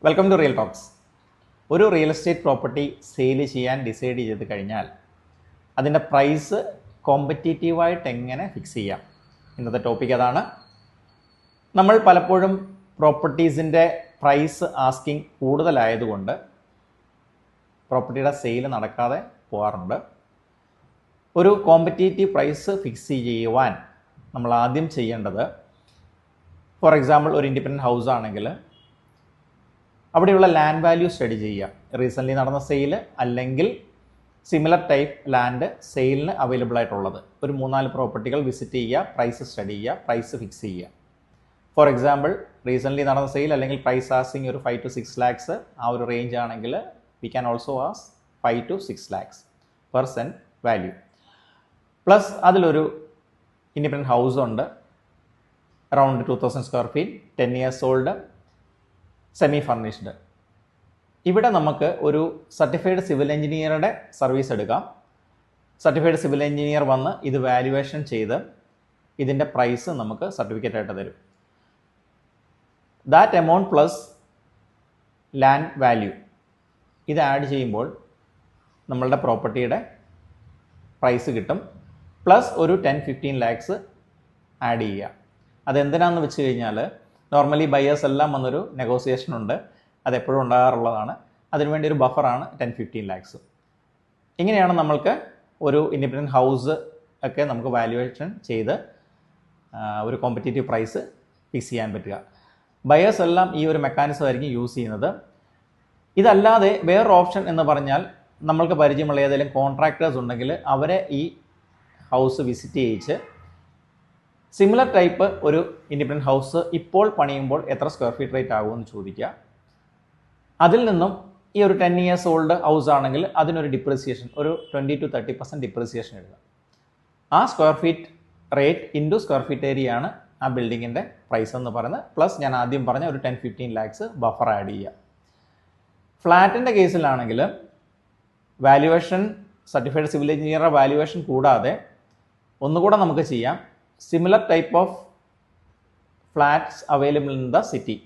Welcome to real talks. ഒരു real estate property sale ചെയ്യാൻ decide ചെയ്ത് കഴിഞ്ഞാൽ അതിൻ്റെ പ്രൈസ് കോമ്പറ്റീറ്റീവായിട്ട് എങ്ങനെ ഫിക്സ് ചെയ്യാം, ഇന്നത്തെ ടോപ്പിക് അതാണ്. നമ്മൾ പലപ്പോഴും പ്രോപ്പർട്ടീസിൻ്റെ പ്രൈസ് ആസ്കിങ് കൂടുതലായതുകൊണ്ട് പ്രോപ്പർട്ടിയുടെ സെയിൽ നടക്കാതെ പോകാറുണ്ട്. ഒരു കോമ്പറ്റീറ്റീവ് പ്രൈസ് ഫിക്സ് ചെയ്യുവാൻ നമ്മൾ ആദ്യം ചെയ്യേണ്ടത്, ഫോർ എക്സാമ്പിൾ ഒരു ഇൻഡിപെൻഡൻറ്റ് ഹൗസ് ആണെങ്കിൽ അവിടെയുള്ള ലാൻഡ് വാല്യൂ സ്റ്റഡി ചെയ്യുക. റീസെൻ്റ്ലി നടന്ന സെയിൽ അല്ലെങ്കിൽ സിമിലർ ടൈപ്പ് ലാൻഡ് സെയിലിന് അവൈലബിൾ ആയിട്ടുള്ളത് ഒരു 3-4 പ്രോപ്പർട്ടികൾ വിസിറ്റ് ചെയ്യുക, പ്രൈസ് സ്റ്റഡി ചെയ്യുക, പ്രൈസ് ഫിക്സ് ചെയ്യുക. ഫോർ എക്സാമ്പിൾ റീസെൻ്റ്ലി നടന്ന സെയിൽ അല്ലെങ്കിൽ പ്രൈസ് ആസ്കിങ് ഒരു 5 to 6 lakhs ആ ഒരു റേഞ്ച് ആണെങ്കിൽ we can also as 5 to 6 lakhs per cent value. Plus അതിലൊരു ഇൻഡിപെൻഡൻറ്റ് ഹൗസ് ഉണ്ട്, around 2000 square feet, 10 years old, semi furnished. ഇവിടെ നമുക്ക് ഒരു സർട്ടിഫൈഡ് സിവിൽ എഞ്ചിനീയറുടെ സർവീസ് എടുക്കാം. സർട്ടിഫൈഡ് സിവിൽ എഞ്ചിനീയർ വന്ന് ഇത് വാല്യുവേഷൻ ചെയ്ത് ഇതിൻ്റെ പ്രൈസ് നമുക്ക് സർട്ടിഫിക്കറ്റ് ആയിട്ട് തരും. That amount plus land value ഇത് ആഡ് ചെയ്യുമ്പോൾ നമ്മളുടെ പ്രോപ്പർട്ടിയുടെ പ്രൈസ് കിട്ടും. പ്ലസ് ഒരു 10-15 lakhs ആഡ് ചെയ്യുക. അതെന്തിനാണെന്ന് വെച്ച് കഴിഞ്ഞാൽ നോർമലി ബയേഴ്സ് എല്ലാം വന്നൊരു നെഗോസിയേഷൻ ഉണ്ട്, അതെപ്പോഴും ഉണ്ടാകാറുള്ളതാണ്. അതിനുവേണ്ടി ഒരു ബഫറാണ് 10-15 lakhs. ഇങ്ങനെയാണ് നമ്മൾക്ക് ഒരു ഇൻഡിപെൻഡൻറ്റ് ഹൗസ് ഒക്കെ നമുക്ക് വാല്യുവേഷൻ ചെയ്ത് ഒരു കോമ്പറ്റീറ്റീവ് പ്രൈസ് ഫിക്സ് ചെയ്യാൻ പറ്റുക. ബയേഴ്സ് എല്ലാം ഈ ഒരു മെക്കാനിസം ആയിരിക്കും യൂസ് ചെയ്യുന്നത്. ഇതല്ലാതെ വേറൊരു ഓപ്ഷൻ എന്ന് പറഞ്ഞാൽ, നമ്മൾക്ക് പരിചയമുള്ള ഏതെങ്കിലും കോൺട്രാക്ടേഴ്സ് ഉണ്ടെങ്കിൽ അവരെ ഈ ഹൗസ് വിസിറ്റ് ചെയ്യിച്ച് സിമിലർ ടൈപ്പ് ഒരു ഇൻഡിപെൻഡൻറ്റ് ഹൗസ് ഇപ്പോൾ പണിയുമ്പോൾ എത്ര സ്ക്വയർ ഫീറ്റ് റേറ്റ് ആകുമെന്ന് ചോദിക്കുക. അതിൽ നിന്നും ഈ ഒരു 10 years old ഹൗസ് ആണെങ്കിൽ അതിനൊരു ഡിപ്രിസിയേഷൻ ഒരു 20 to 30% ഡിപ്രിസിയേഷൻ എഴുതുക. ആ square feet rate into square feet area ആണ് ആ ബിൽഡിങ്ങിൻ്റെ പ്രൈസ് എന്ന് പറയുന്നത്. പ്ലസ് ഞാൻ ആദ്യം പറഞ്ഞ ഒരു 10-15 lakhs ബഫർ ആഡ് ചെയ്യുക. ഫ്ലാറ്റിൻ്റെ കേസിലാണെങ്കിൽ വാല്യുവേഷൻ സർട്ടിഫൈഡ് സിവിൽ എഞ്ചിനീയറുടെ വാല്യുവേഷൻ കൂടാതെ ഒന്നുകൂടെ നമുക്ക് ചെയ്യാം. Similar type of flats available in the city,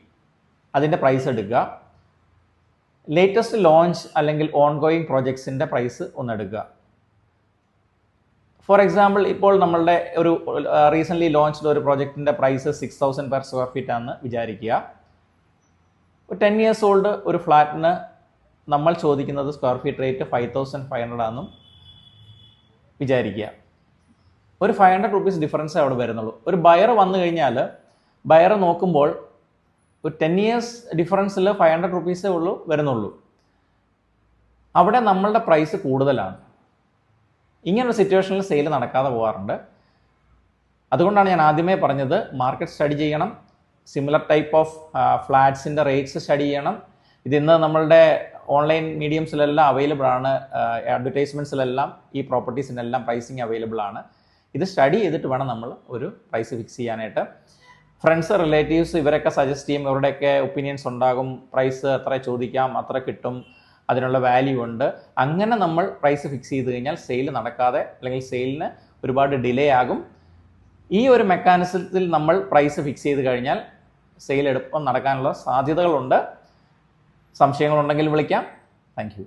അതിൻ്റെ പ്രൈസ് എടുക്കുക. ലേറ്റസ്റ്റ് ലോഞ്ച് അല്ലെങ്കിൽ ഓൺ ഗോയിങ് പ്രോജക്ട്സിൻ്റെ പ്രൈസ് ഒന്നെടുക്കുക. ഫോർ എക്സാമ്പിൾ ഇപ്പോൾ നമ്മളുടെ ഒരു റീസെൻ്റ്ലി ലോഞ്ച്ഡ് ഒരു പ്രോജക്റ്റിൻ്റെ പ്രൈസ് 6,000 per square feet ആണെന്ന് വിചാരിക്കുക. 10 years old ഒരു ഫ്ലാറ്റിന് നമ്മൾ ചോദിക്കുന്നത് സ്ക്വയർ ഫീറ്റ് റേറ്റ് 5,500 ആണെന്നും വിചാരിക്കുക. ഒരു 500 rupees ഡിഫറൻസേ അവിടെ വരുന്നുള്ളൂ. ഒരു ബയർ വന്നു കഴിഞ്ഞാൽ ബയർ നോക്കുമ്പോൾ ഒരു 10 years ഡിഫറൻസിൽ 500 rupees വരുന്നുള്ളൂ. അവിടെ നമ്മളുടെ പ്രൈസ് കൂടുതലാണ്. ഇങ്ങനൊരു സിറ്റുവേഷനിൽ സെയിൽ നടക്കാതെ പോകാറുണ്ട്. അതുകൊണ്ടാണ് ഞാൻ ആദ്യമേ പറഞ്ഞത്, മാർക്കറ്റ് സ്റ്റഡി ചെയ്യണം, സിമിലർ ടൈപ്പ് ഓഫ് ഫ്ലാറ്റ്സിൻ്റെ റേറ്റ്സ് സ്റ്റഡി ചെയ്യണം. ഇതിന്ന് നമ്മളുടെ ഓൺലൈൻ മീഡിയംസിലെല്ലാം അവൈലബിൾ ആണ്, അഡ്വർടൈസ്മെൻറ്റ്സിലെല്ലാം ഈ പ്രോപ്പർട്ടീസിനെല്ലാം പ്രൈസിങ് അവൈലബിൾ ആണ്. ഇത് സ്റ്റഡി ചെയ്തിട്ട് വേണം നമ്മൾ ഒരു പ്രൈസ് ഫിക്സ് ചെയ്യാനായിട്ട്. ഫ്രണ്ട്സ്, റിലേറ്റീവ്സ് ഇവരൊക്കെ സജസ്റ്റ് ചെയ്യും, ഇവരുടെയൊക്കെ ഒപ്പീനിയൻസ് ഉണ്ടാകും. പ്രൈസ് എത്ര ചോദിക്കാം അത്ര കിട്ടും, അതിനുള്ള വാല്യൂ ഉണ്ട്. അങ്ങനെ നമ്മൾ പ്രൈസ് ഫിക്സ് ചെയ്ത് കഴിഞ്ഞാൽ സെയിൽ നടക്കാതെ അല്ലെങ്കിൽ സെയിലിന് ഒരുപാട് ഡിലേ ആകും. ഈ ഒരു മെക്കാനിസത്തിൽ നമ്മൾ പ്രൈസ് ഫിക്സ് ചെയ്ത് കഴിഞ്ഞാൽ സെയിൽ എളുപ്പം നടക്കാനുള്ള സാധ്യതകളുണ്ട്. സംശയങ്ങളുണ്ടെങ്കിൽ വിളിക്കാം. Thank you.